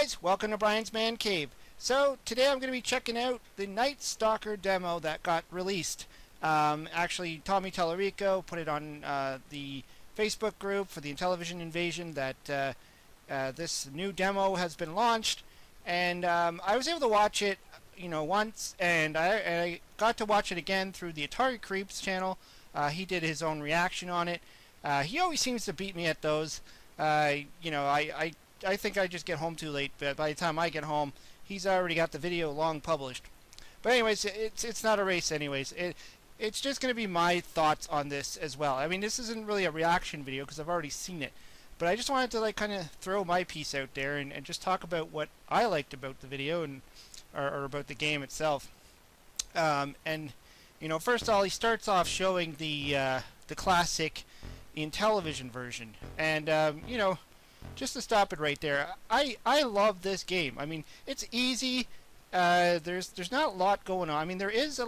guys, welcome to Brian's Man Cave. So today I'm going to be checking out the Night Stalker demo that got released. Actually, Tommy Tellerico put it on the Facebook group for the Intellivision Invasion that this new demo has been launched, and I was able to watch it, once, and I got to watch it again through the Atari Creeps channel. He did his own reaction on it. He always seems to beat me at those. I think I just get home too late, but by the time I get home, he's already got the video long published. But anyways, it's not a race anyways. It's just going to be my thoughts on this as well. I mean, this isn't really a reaction video because I've already seen it. But I just wanted to kind of throw my piece out there and just talk about what I liked about the video or about the game itself. First of all, he starts off showing the classic Intellivision version. And, just to stop it right there, I love this game. I mean, it's easy. There's not a lot going on. I mean, there is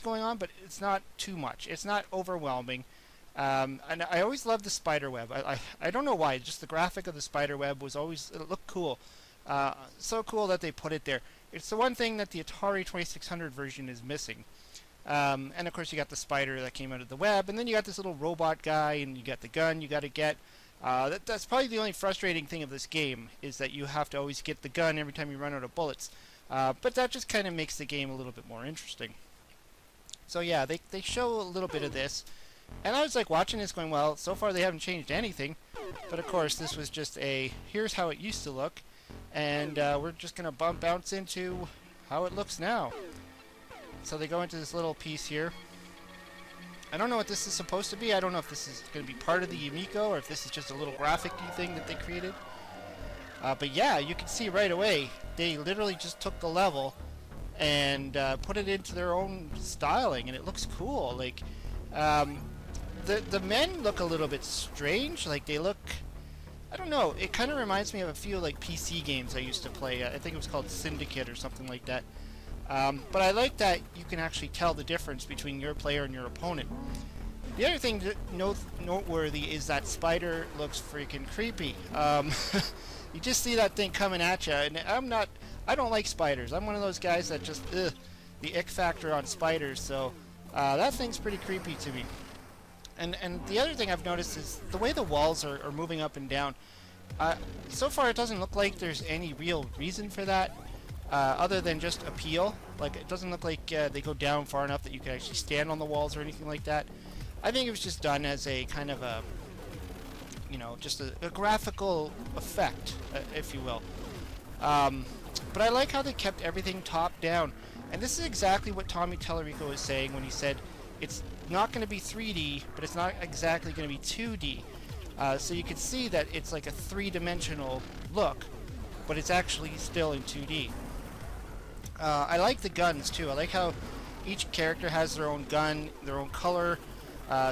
going on, but it's not too much. It's not overwhelming. And I always loved the spider web. I don't know why. Just the graphic of the spider web was always, it looked cool. So cool that they put it there. It's the one thing that the Atari 2600 version is missing. And of course you got the spider that came out of the web, and then you got this little robot guy, and you got the gun you got to get. That's probably the only frustrating thing of this game, is that you have to always get the gun every time you run out of bullets. But that just kind of makes the game a little bit more interesting. So yeah, they show a little bit of this. And I was like watching this going, well, so far they haven't changed anything. But of course this was just here's how it used to look. And we're just going to bounce into how it looks now. So they go into this little piece here. I don't know what this is supposed to be. I don't know if this is going to be part of the Amico or if this is just a little graphic-y thing that they created. But yeah, you can see right away, they literally just took the level and put it into their own styling, and it looks cool. Like, the men look a little bit strange. Like, they look, I don't know, it kind of reminds me of a few like PC games I used to play. I think it was called Syndicate or something like that. But I like that you can actually tell the difference between your player and your opponent. The other thing noteworthy is that spider looks freaking creepy. You just see that thing coming at you, and I don't like spiders. I'm one of those guys that just, the ick factor on spiders, so that thing's pretty creepy to me. And the other thing I've noticed is the way the walls are moving up and down. So far it doesn't look like there's any real reason for that. Other than just appeal. Like, it doesn't look like they go down far enough that you can actually stand on the walls or anything like that. I think it was just done as a kind of a, just a graphical effect, if you will. But I like how they kept everything top down. And this is exactly what Tommy Tellerico was saying when he said it's not going to be 3D, but it's not exactly going to be 2D. So you can see that it's like a three-dimensional look, but it's actually still in 2D. I like the guns too. I like how each character has their own gun, their own color.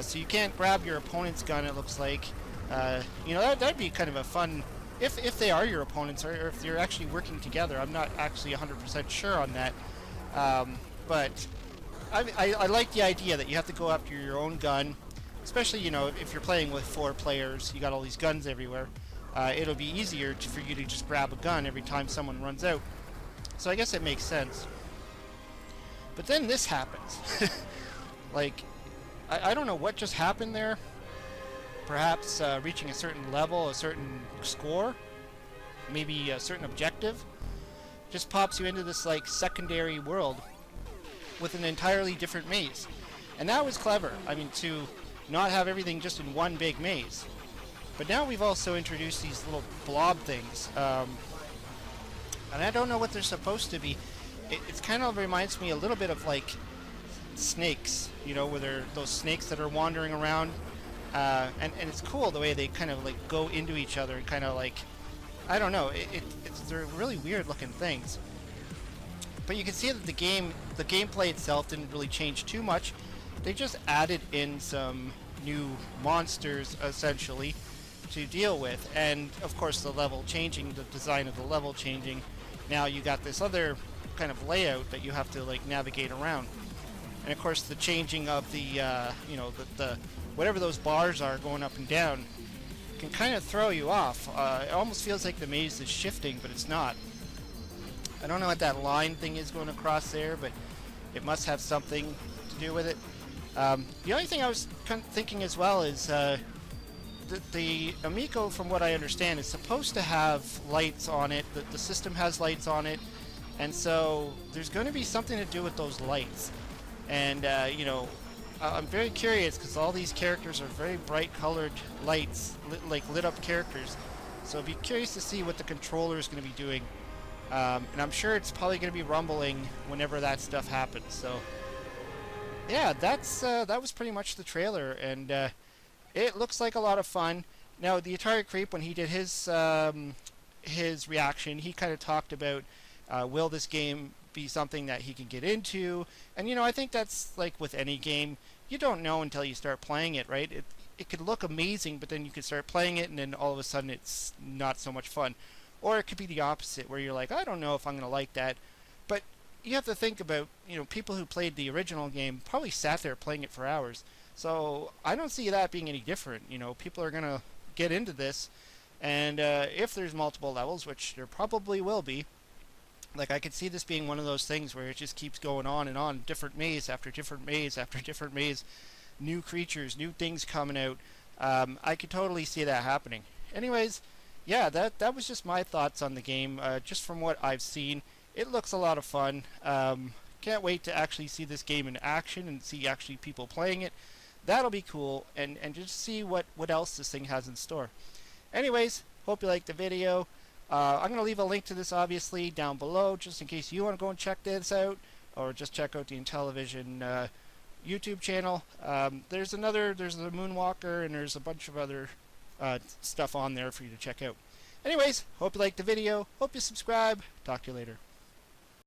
So you can't grab your opponent's gun, it looks like. That'd be kind of a fun, if they are your opponents, or if you're actually working together. I'm not actually 100% sure on that. But I like the idea that you have to go after your own gun. Especially, if you're playing with 4 players, you got all these guns everywhere. It'll be easier for you to just grab a gun every time someone runs out. So I guess it makes sense. But then this happens. Like, I don't know what just happened there. Perhaps reaching a certain level, a certain score, maybe a certain objective, just pops you into this like secondary world with an entirely different maze. And that was clever. I mean, to not have everything just in one big maze. But now we've also introduced these little blob things. And I don't know what they're supposed to be. It kind of reminds me a little bit of like snakes, where they're those snakes that are wandering around. And it's cool the way they kind of like go into each other and kind of like, I don't know, they're really weird looking things. But you can see that the gameplay itself didn't really change too much. They just added in some new monsters essentially to deal with, and of course the level changing, the design of the level changing. Now you got this other kind of layout that you have to like navigate around, and of course the changing of the the whatever those bars are going up and down can kind of throw you off. It almost feels like the maze is shifting, but it's not. I don't know what that line thing is going across there, but it must have something to do with it. The only thing I was thinking as well is the Amico, from what I understand, is supposed to have lights on it. The system has lights on it, and so there's going to be something to do with those lights. And, you know, I'm very curious because all these characters are very bright colored lights, like lit up characters. So I'd be curious to see what the controller is going to be doing. And I'm sure it's probably going to be rumbling whenever that stuff happens. So yeah, that was pretty much the trailer, and it looks like a lot of fun. Now, the Atari Creep, when he did his reaction, he kind of talked about will this game be something that he can get into, and you know, I think that's like with any game, you don't know until you start playing it, right? It could look amazing, but then you could start playing it, and then all of a sudden it's not so much fun. Or it could be the opposite, where you're like, I don't know if I'm going to like that. But you have to think about, you know, people who played the original game probably sat there playing it for hours. So I don't see that being any different. You know, people are going to get into this, and if there's multiple levels, which there probably will be, like I could see this being one of those things where it just keeps going on, different maze after different maze after different maze, new creatures, new things coming out. I could totally see that happening. Anyways, yeah, that was just my thoughts on the game. Just from what I've seen, it looks a lot of fun. Can't wait to actually see this game in action and see actually people playing it. That'll be cool, and just see what else this thing has in store. Anyways, hope you liked the video. I'm going to leave a link to this obviously down below, just in case you want to go and check this out, or just check out the Intellivision YouTube channel. There's the Moonwalker, and there's a bunch of other stuff on there for you to check out. Anyways, hope you liked the video. Hope you subscribe. Talk to you later.